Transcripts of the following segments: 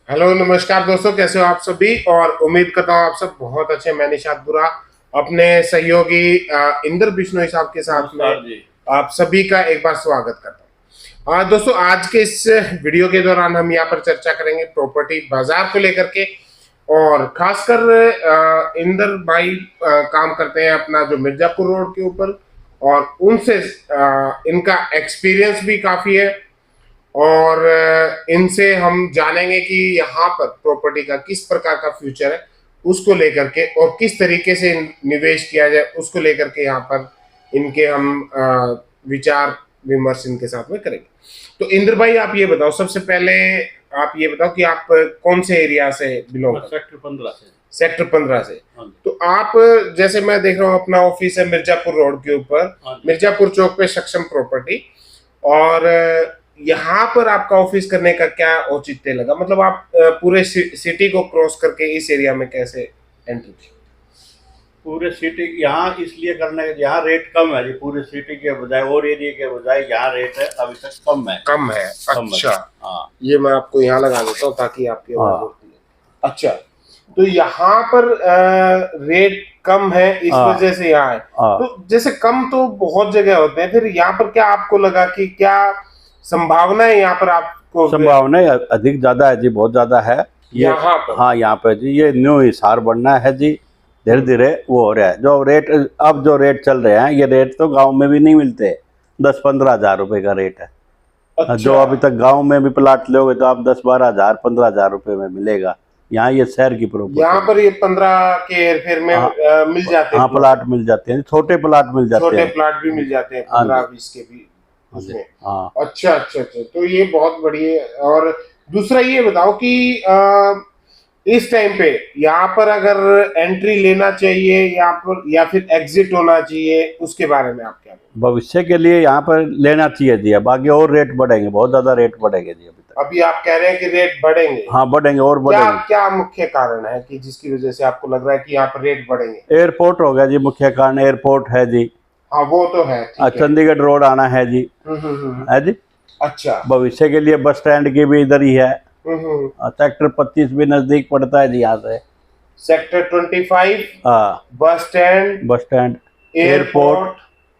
Hello नमस्कार दोस्तों, कैसे हो आप सभी। और उम्मीद करता हूँ आप सब बहुत अच्छे। मैं निशात बुरा अपने सहयोगी इंदर बिश्नोई साहब के साथ में जी। आप सभी का एक बार स्वागत करता हूँ। दोस्तों, आज के इस वीडियो के दौरान हम यहाँ पर चर्चा करेंगे प्रॉपर्टी बाजार को लेकर के। और खासकर इंदर भाई काम करते हैं अपना जो मिर्जापुर रोड के ऊपर, और उनसे इनका एक्सपीरियंस भी काफी है। और इनसे हम जानेंगे कि यहाँ पर प्रॉपर्टी का किस प्रकार का फ्यूचर है उसको लेकर के, और किस तरीके से निवेश किया जाए उसको लेकर के यहाँ पर इनके हम विचार विमर्श इनके साथ में करेंगे। तो इंद्र भाई, आप ये बताओ, सबसे पहले आप ये बताओ कि आप कौन से एरिया से बिलोंग करते हैं? सेक्टर 15 से। सेक्टर 15 से। हाँ जी। तो आप, जैसे मैं देख रहा हूँ अपना ऑफिस है मिर्जापुर रोड के ऊपर, हाँ जी। मिर्जापुर चौक पे सक्षम प्रॉपर्टी। और यहाँ पर आपका ऑफिस करने का क्या औचित्य लगा? मतलब आप पूरे सिटी को क्रॉस करके इस एरिया में कैसे एंट्री की? पूरे सिटी यहाँ इसलिए करने के यहाँ रेट कम है जी, पूरे सिटी के बजाय और एरिया के बजाय यहाँ रेट है अभी तक कम है। कम है, कम है। अच्छा। हाँ। ये मैं आपको यहाँ लगा देता हूँ ताकि आपकी आवाज हाँ। होती है। अच्छा, तो यहाँ पर रेट कम है, इस हाँ। वजह से यहाँ है। हाँ। तो जैसे कम तो बहुत जगह होते हैं, फिर यहाँ पर क्या आपको लगा कि क्या संभावना है यहाँ पर आपको? संभावना अधिक ज्यादा है जी, बहुत ज्यादा है ये यहाँ पर? हाँ, यहाँ पे जी ये न्यू हिसार बनना है जी, धीरे धीरे वो हो रहा है। जो रेट अब जो रेट चल रहे हैं, ये रेट तो गांव में भी नहीं मिलते। 10-15 हजार रुपए का रेट है। अच्छा। जो अभी तक गांव में भी प्लाट लोगे तो आप 10-12 हजार 15 हजार रुपए में मिलेगा। यहाँ ये शहर की प्रॉपर्टी, यहाँ पर ये 15 के हेरफेर में मिल जाते हैं। हाँ, प्लाट मिल जाते हैं, छोटे प्लाट मिल जाते छोटे हैं। प्लाट भी मिल जाते हैं, 15-20 के भी उसमें। हाँ। अच्छा अच्छा अच्छा, तो ये बहुत बढ़िया है। और दूसरा ये बताओ कि इस टाइम पे यहाँ पर अगर एंट्री लेना चाहिए यहाँ पर, या फिर एग्जिट होना चाहिए, उसके बारे में आप क्या बोलते भविष्य के लिए यहाँ पर लेना चाहिए जी, बाकी और रेट बढ़ेंगे, बहुत ज्यादा रेट बढ़ेंगे जी अभी तक। हैं? अभी आप कह रहे हैं कि रेट बढ़ेंगे। हाँ, बढ़ेंगे और क्या बढ़ेंगे। क्या मुख्य कारण है कि जिसकी वजह से आपको लग रहा है कि यहाँ पर रेट बढ़ेंगे? एयरपोर्ट हो गया जी, मुख्य कारण एयरपोर्ट है जी। हाँ, वो तो है, ठीक है। चंडीगढ़ रोड आना है जी, है जी। अच्छा। भविष्य के लिए बस स्टैंड की भी इधर ही है। सेक्टर 25 भी नजदीक पड़ता है जी यहाँ से। सेक्टर 25, हाँ, बस स्टैंड, एयरपोर्ट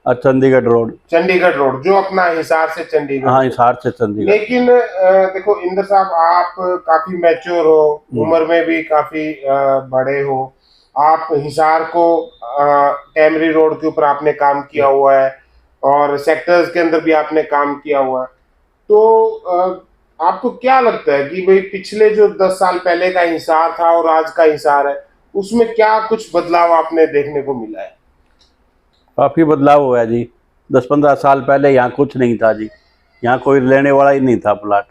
और चंडीगढ़ रोड। चंडीगढ़ रोड जो अपना हिसार से चंडीगढ़। हाँ, हिसार से चंडीगढ़। लेकिन देखो इंदर साहब, आप काफी मैच्योर हो, उम्र में भी काफी बड़े हो। आप हिसार को टेमरी रोड के ऊपर आपने काम किया हुआ है, और सेक्टर्स के अंदर भी आपने काम किया हुआ है। तो आपको क्या लगता है कि भाई पिछले जो 10 साल पहले का हिसार था और आज का हिसार है, उसमें क्या कुछ बदलाव आपने देखने को मिला है? काफी बदलाव हुआ है जी। 10-15 साल पहले यहाँ कुछ नहीं था जी, यहाँ कोई लेने वाला ही नहीं था प्लाट।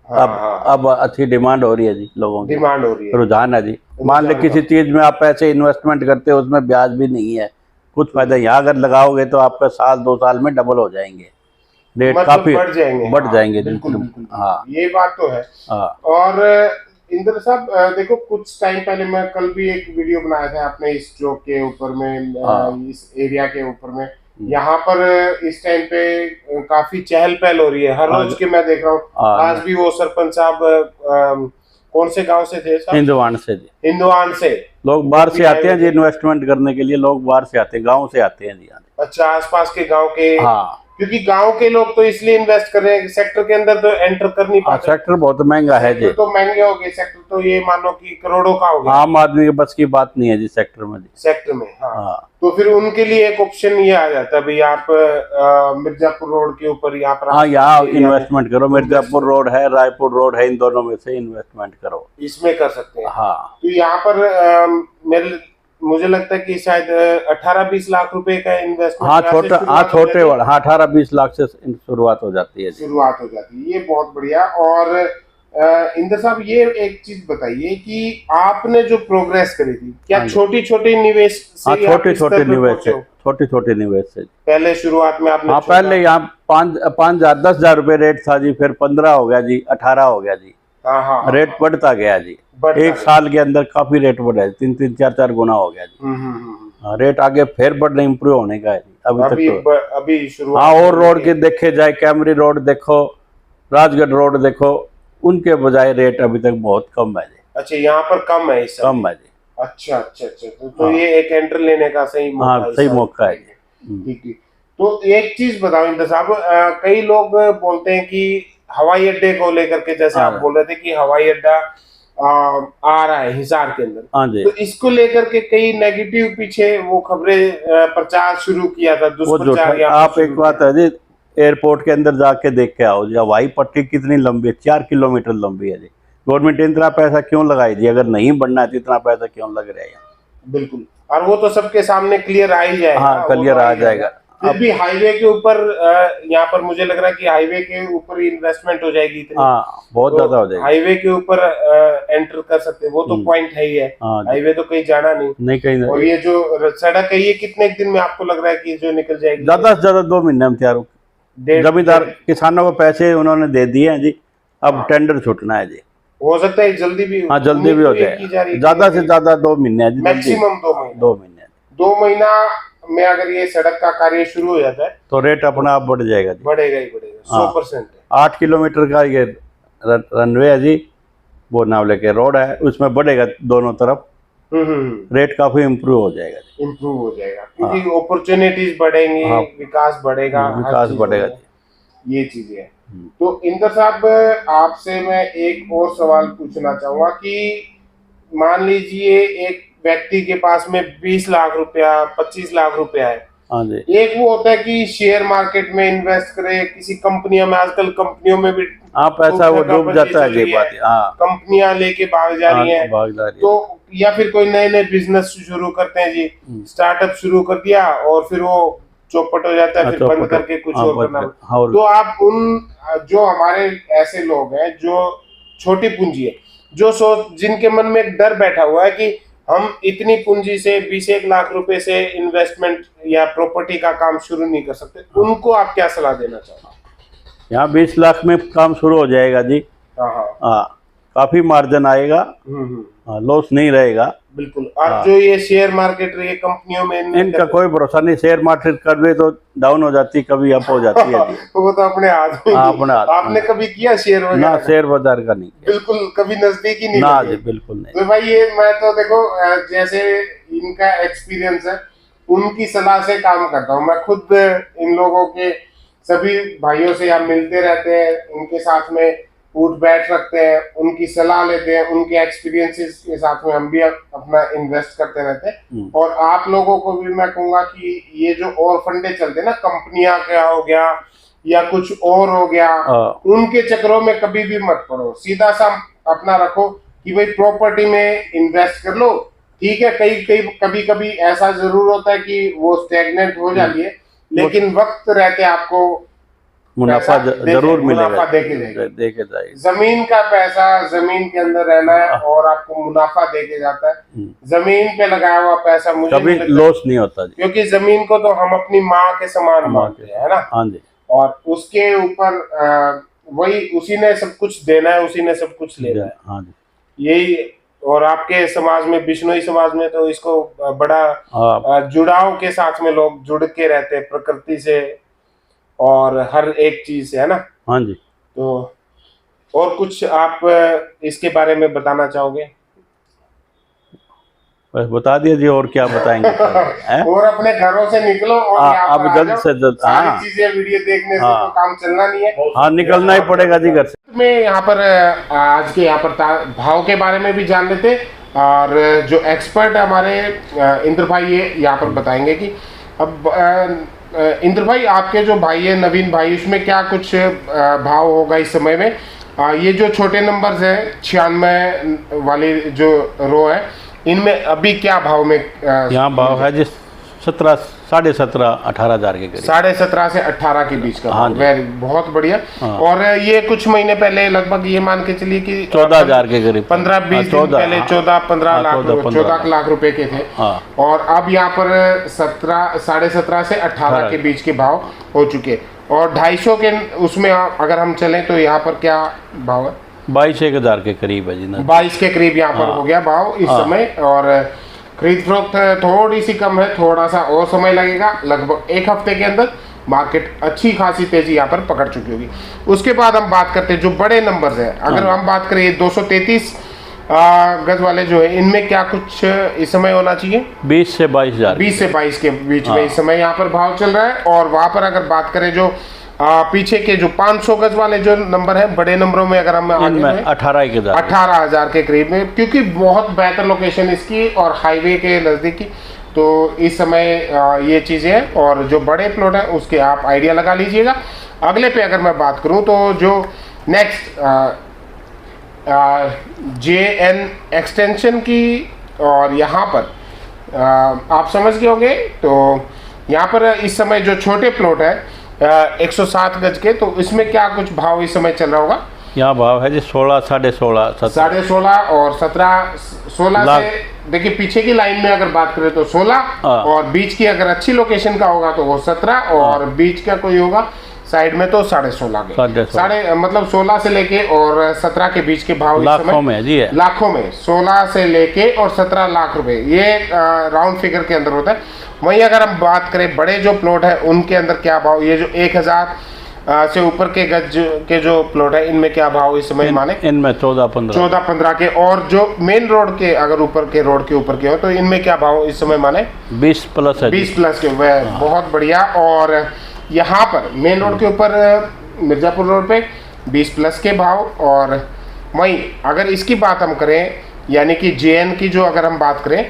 अब अच्छी डिमांड हो रही है जी, लोगों की डिमांड हो रही है, रुझान है जी। मान ले किसी चीज में आप पैसे इन्वेस्टमेंट करते हो, उसमें ब्याज भी नहीं है, कुछ फायदा। यहाँ अगर लगाओगे तो आपका 1-2 साल में डबल हो जाएंगे, रेट मतलब काफी बढ़ जाएंगे। बढ़ जाएंगे जी। बिल्कुल बिल्कुल, हाँ, ये बात तो है। हाँ। और इंद्र साहब, देखो कुछ टाइम पहले मैं कल भी एक वीडियो बनाया था आपने इस चौक के ऊपर में, इस एरिया के ऊपर में। यहाँ पर इस टाइम पे काफी चहल पहल हो रही है हर रोज के, मैं देख रहा हूँ। आज भी वो सरपंच साहब कौन से गांव से थे साहब? हिंदुवान से जी। हिंदुवान से लोग बाहर से आते हैं जी इन्वेस्टमेंट करने के लिए, लोग बाहर से आते हैं, गाँव से आते हैं जी। अच्छा, आसपास के गांव के। हाँ, क्योंकि गांव के लोग तो इसलिए इन्वेस्ट कर रहे हैं, सेक्टर के अंदर तो एंटर कर नहीं पाते। सेक्टर बहुत महंगा है जी, तो महंगे हो गए सेक्टर, तो ये मानो कि करोड़ों का हो गया। आम आदमी के बस की बात नहीं है जी सेक्टर में जी। सेक्टर में, हाँ। हाँ। तो फिर उनके लिए एक ऑप्शन ये आ जाता है, भाई आप मिर्जापुर रोड के ऊपर यहाँ पर, हाँ, यहाँ इन्वेस्टमेंट करो। मिर्जापुर रोड है, रायपुर रोड है, इन दोनों में से इन्वेस्टमेंट करो, इसमें कर सकते हैं। हाँ। तो यहाँ पर मुझे लगता है कि शायद 18-20 लाख रुपए का इन्वेस्टमेंट। हाँ, छोटे वाला, हाँ, 18-20 लाख से शुरुआत हो जाती है जी। शुरुआत हो जाती है, ये बहुत बढ़िया। और इंदर साहब, ये एक चीज बताइए कि आपने जो प्रोग्रेस करी थी, क्या छोटी छोटी निवेश से? हाँ, छोटे छोटे निवेश से पहले शुरुआत में आपने? हाँ, पहले यहाँ 5,000 10,000 रुपए रेट था जी, फिर 15 हो गया जी, 18 हो गया जी। हाँ, रेट बढ़ता गया जी, एक साल के अंदर काफी रेट बढ़ा है, 3-3 4-4 गुना हो गया जी। रेट आगे फिर बढ़ने इम्प्रूव होने का है जी अभी तक तो। अभी शुरुआत। हाँ, और रोड के देखे जाए, कैमरी रोड देखो, राजगढ़ रोड देखो, उनके बजाय रेट अभी तक बहुत कम है जी। अच्छा, यहाँ पर कम है इस समय? कम है जी। अच्छा अच्छा अच्छा, तो ये एक एंट्री लेने का सही मौका हाँ, है सही इस समय। मौका है जी। ठीक ठीक। तो एक चीज बताओ इंद्र साहब, कई लोग बोलते हैं कि हवाई अड्डे को लेकर के, जैसे आप बोल रहे थे कि हवाई अड्डा आ रहा है हिसार के अंदर, हाँ जी। तो इसको लेकर के कई नेगेटिव पीछे वो खबरें प्रचार शुरू किया था, वो जो दुष्प्रचार यहाँ पर आप एक शुरू बात किया है जी, एयरपोर्ट के अंदर जाके देख के आओ जी, हवाई पट्टी कितनी लंबी है, 4 किलोमीटर लंबी है जी। गवर्नमेंट इतना पैसा क्यों लगाई जी? अगर नहीं बढ़ना है तो इतना पैसा क्यों लग रहा है यहाँ? बिल्कुल, और वो तो सबके सामने क्लियर आ ही जाएगा। हाँ, क्लियर आ जाएगा। फिर भी हाईवे के ऊपर यहाँ पर मुझे लग रहा है कि हाईवे के ऊपर ही इन्वेस्टमेंट हो जाएगी इतनी। हाँ, बहुत ज्यादा हो जाएगी। हाईवे के ऊपर एंटर कर सकते हैं, वो तो पॉइंट है ही है। हाँ जी। हाईवे तो कहीं जाना नहीं। नहीं कहीं और नहीं। ये जो सड़क है, ये कितने दिन में आपको लग रहा है कि जो निकल जाएगी? ज्यादा से ज्यादा 2 महीने में तैयार हो। जमींदार किसानों को पैसे उन्होंने दे दिए हैं जी, अब टेंडर छूटना है जी। हो सकता है जल्दी भी। हाँ, जल्दी भी हो जाए। ज्यादा से ज्यादा 2 महीने है जी। मैक्सिमम 2 महीने। 2 महीने। 2 महीना में अगर ये सड़क का कार्य शुरू हो जाता है तो रेट अपना आप बढ़ जाएगा जी। बढ़ेगा ही बढ़ेगा। 100% 8 किलोमीटर का ये रनवे है जी, वो नावले के रोड है, उसमें बढ़ेगा दोनों तरफ। रेट काफी इम्प्रूव हो जाएगा, इम्प्रूव हो जाएगा, क्योंकि अपॉर्चुनिटीज बढ़ेंगी। हाँ, विकास बढ़ेगा, विकास बढ़ेगा, ये चीजें हैं। तो इंद्र साहब, आपसे मैं एक और सवाल पूछना चाहूंगा कि मान लीजिए एक व्यक्ति के पास में 20 लाख रुपया, 25 लाख रुपया है। हाँ जी। एक वो होता है कि शेयर मार्केट में इन्वेस्ट करे, किसी कंपनियों में, आजकल कंपनियों में भी पैसा वो डूब जाता है, ये बात है। हाँ, कंपनियां लेके भाग जा रही हैं, तो या फिर कोई नए नए बिजनेस शुरू करते हैं जी, स्टार्टअप शुरू कर दिया और फिर वो चौपट हो जाता है, फिर बंद करके कुछ और करना। तो आप उन जो हमारे ऐसे लोग हैं जो छोटी पूंजी है, जो जिनके मन में एक डर बैठा हुआ है कि हम इतनी पूंजी से 20 लाख रुपए से इन्वेस्टमेंट या प्रॉपर्टी का काम शुरू नहीं कर सकते, उनको आप क्या सलाह देना चाहोगे? यहाँ 20 लाख में काम शुरू हो जाएगा जी। हाँ, काफी मार्जिन आएगा, लॉस नहीं रहेगा। बिल्कुल। और जो ये शेयर मार्केट ये कंपनियों में इनका कोई भरोसा नहीं। शेयर मार्केट कर दे तो डाउन हो जाती, कभी अप हो जाती है जी। वो तो अपने हाथ में। अपने हाथ। आपने कभी किया शेयर वगैरह? ना, शेयर बाजार का नहीं। बिल्कुल, कभी नजदीक ही नहीं ना जी, बिल्कुल नहीं। तो भाई ये मैं तो देखो, जैसे इनका एक्सपीरियंस है, उनकी सलाह से काम करता हूँ। मैं खुद इन लोगों के सभी भाइयों से यहाँ मिलते रहते हैं, उनके साथ में उठ बैठ रखते हैं, उनकी सलाह लेते हैं, उनके एक्सपीरियंसेस के साथ में हम भी अपना इन्वेस्ट करते रहते हैं। और आप लोगों को भी मैं कहूंगा कि ये जो और फंडे चलते हैं ना, कंपनियां क्या हो गया या कुछ और हो गया, उनके चक्करों में कभी भी मत पड़ो। सीधा सा अपना रखो कि भाई प्रॉपर्टी में इन्वेस्ट कर लो। ठीक है, कभी कभी ऐसा जरूर होता है कि वो स्टेगनेंट हो जाती है, लेकिन वक्त रहते आपको मुनाफा जरूर मिलेगा, देके जाएगा। जमीन का पैसा जमीन के अंदर रहना है और आपको मुनाफा देके जाता है। जमीन पे लगाया हुआ पैसा मुझे कभी लॉस नहीं होता जी, क्योंकि जमीन को तो हम अपनी माँ के समान मानते हैं, है ना? हाँ जी। और उसके ऊपर वही, उसी ने सब कुछ देना है, उसी ने सब कुछ लेना है। हाँ जी, यही। और आपके समाज में, बिश्नोई समाज में तो इसको बड़ा जुड़ाव के साथ में लोग जुड़ के रहते हैं प्रकृति से और हर एक चीज से, है ना? हाँ जी। तो और कुछ आप इसके बारे में बताना चाहोगे? बस बता दिया जी, और क्या बताएंगे? और अपने घरों से निकलो और अब जल्द से जल्द सारी चीजें वीडियो देखने से तो काम चलना नहीं है। हाँ, निकलना ही पड़ेगा जी घर से। मैं यहाँ पर आज के यहाँ पर भाव के बारे में भी जान लेते, और जो एक्सपर्ट हमारे इंद्र भाई ये यहाँ पर बताएंगे कि अब इंद्र भाई, आपके जो भाई है नवीन भाई, उसमें क्या कुछ भाव होगा इस समय में? ये जो छोटे नंबर्स है 96 वाली जो रो है, इनमें अभी क्या भाव में यहाँ भाव है जी 17,500-18,000 के करीब। 17,500 से 18 के बीच का। हाँ, बहुत बढ़िया। और ये कुछ महीने पहले लगभग ये मान के चलिए कि 14,000 के करीब, 15-20 दिन पहले 14-15 लाख रुपए के थे। और अब यहाँ पर 17.5 से 18 के बीच के भाव हो चुके। और 250 के उसमें अगर हम चलें तो यहाँ पर क्या भाव है? 22,000 के करीब है जी। 22 के करीब यहाँ पर हो गया भाव इस समय। और खरीद फरोख्त थोड़ी सी कम है, थोड़ा सा और समय लगेगा, लगभग 1 हफ्ते के अंदर मार्केट अच्छी खासी तेजी यहाँ पर पकड़ चुकी होगी। उसके बाद हम बात करते हैं जो बड़े नंबर्स हैं, अगर हम बात करें 233 गज वाले जो है, इनमें क्या कुछ इस समय होना चाहिए? 20 से 22 हजार, 20 से 22 के बीच में इस समय यहाँ पर भाव चल रहा है। और वहां पर अगर बात करें जो पीछे के जो 500 गज वाले जो नंबर है, बड़े नंबरों में अगर हम 18,000 के करीब में, क्योंकि बहुत बेहतर लोकेशन इसकी और हाईवे के नज़दीकी, तो इस समय ये चीज़ें हैं। और जो बड़े प्लॉट हैं उसके आप आइडिया लगा लीजिएगा। अगले पे अगर मैं बात करूं तो जो नेक्स्ट JN एक्सटेंशन की, और यहाँ पर आप समझ गए होंगे, तो यहाँ पर इस समय जो छोटे प्लॉट है 107 गज के, तो इसमें क्या कुछ भाव इस समय चल रहा होगा? यहाँ भाव है जी 16, 16.5, 16.5 और 17, 16 से देखिए पीछे की लाइन में अगर बात करें तो 16, और बीच की अगर अच्छी लोकेशन का होगा तो वो 17, और बीच का कोई होगा साइड में तो 16.5 साढ़े मतलब 16 से लेके और 17 के बीच के भाव लाखों में जी है, लाखों में 16 से लेके और 17 लाख रुपए, ये राउंड फिगर के अंदर होता है। वहीं अगर हम बात करें बड़े जो प्लॉट है उनके अंदर क्या भाव, ये जो 1000 से ऊपर के गज के जो प्लॉट है इनमें क्या भाव इस समय माने? इनमें 14-15 के, और जो मेन रोड के अगर ऊपर के रोड के ऊपर के हो तो इनमें क्या भाव इस समय माने? 20 प्लस है, 20 प्लस के, वह बहुत बढ़िया। और यहाँ पर मेन रोड के ऊपर मिर्जापुर रोड पे 20 प्लस के भाव। और वहीं अगर इसकी बात हम करें यानी कि JN की जो अगर हम बात करें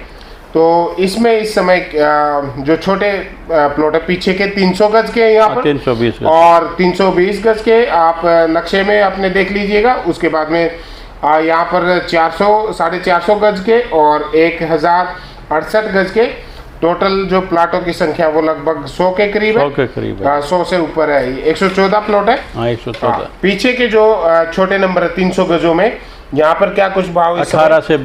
तो इसमें इस समय जो छोटे प्लॉट है पीछे के 300 गज के यहाँ पर 320 गज और 320 गज के आप नक्शे में अपने देख लीजिएगा। उसके बाद में यहाँ पर 400-450 गज के और 1068 गज के टोटल जो प्लाटों की संख्या वो लगभग 100 के करीब है, 100 से ऊपर है। 114 प्लॉट है, 114। पीछे के जो छोटे नंबर है 300 गजों में, यहाँ पर क्या कुछ भाव? 18 से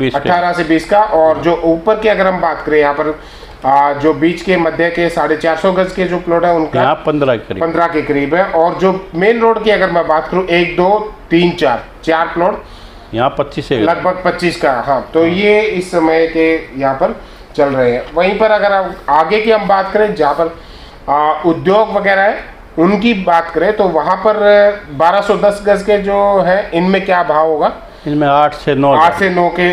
20 का। और जो ऊपर की अगर हम बात करें यहाँ पर जो बीच के मध्य के 450 गज के जो प्लॉट है उनका यहाँ 15 के करीब है। और जो मेन रोड की अगर मैं बात करूँ 1, 2, 3, 4 प्लॉट यहाँ 25 से लगभग 25 का। हाँ, तो ये इस समय के यहाँ पर चल रहे हैं। वहीं पर अगर आगे की हम बात करें जहाँ पर उद्योग वगैरह है उनकी बात करें तो वहाँ पर 1210 गज के जो है इनमें क्या भाव होगा? इनमें 8 से 9 के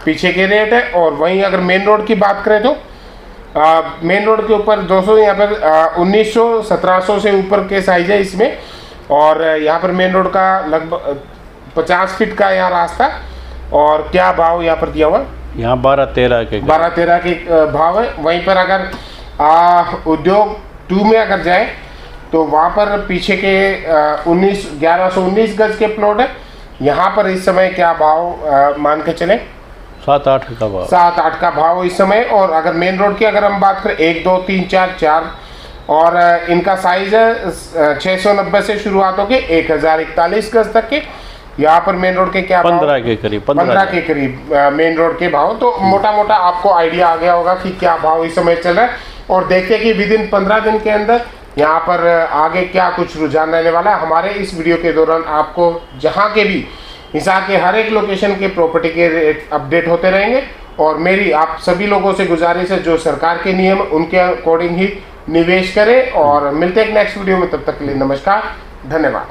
पीछे के रेट है। और वहीं अगर मेन रोड की बात करें तो मेन रोड के ऊपर 200, यहाँ पर 1900, 1700 से ऊपर के साइज है इसमें। और यहाँ पर मेन रोड का लगभग 50 फीट का यहाँ रास्ता। और क्या भाव यहाँ पर दिया हुआ? यहाँ 12-13 के भाव है। वहीं पर अगर उद्योग 2 में अगर जाए तो वहाँ पर पीछे के 1119 गज के प्लॉट है। यहाँ पर इस समय क्या भाव मान के चले? 7-8 का भाव, 7-8 का भाव इस समय। और अगर मेन रोड की अगर हम बात करें 1, 2, 3, 4 और इनका साइज है 690 से शुरुआत होके 1041 गज तक के। यहाँ पर मेन रोड के क्या 15 के करीब, 15 के करीब मेन रोड के भाव। तो मोटा मोटा आपको आइडिया आ गया होगा कि क्या भाव इस समय चल रहा है। और देखते कि विद इन 15 दिन के अंदर यहाँ पर आगे क्या कुछ रुझान रहने वाला है। हमारे इस वीडियो के दौरान आपको जहाँ के भी हिसाब के हर एक लोकेशन के प्रॉपर्टी के रेट अपडेट होते रहेंगे। और मेरी आप सभी लोगों से गुजारिश है जो सरकार के नियम उनके अकॉर्डिंग ही निवेश करें। और मिलते हैं नेक्स्ट वीडियो में, तब तक के लिए नमस्कार, धन्यवाद।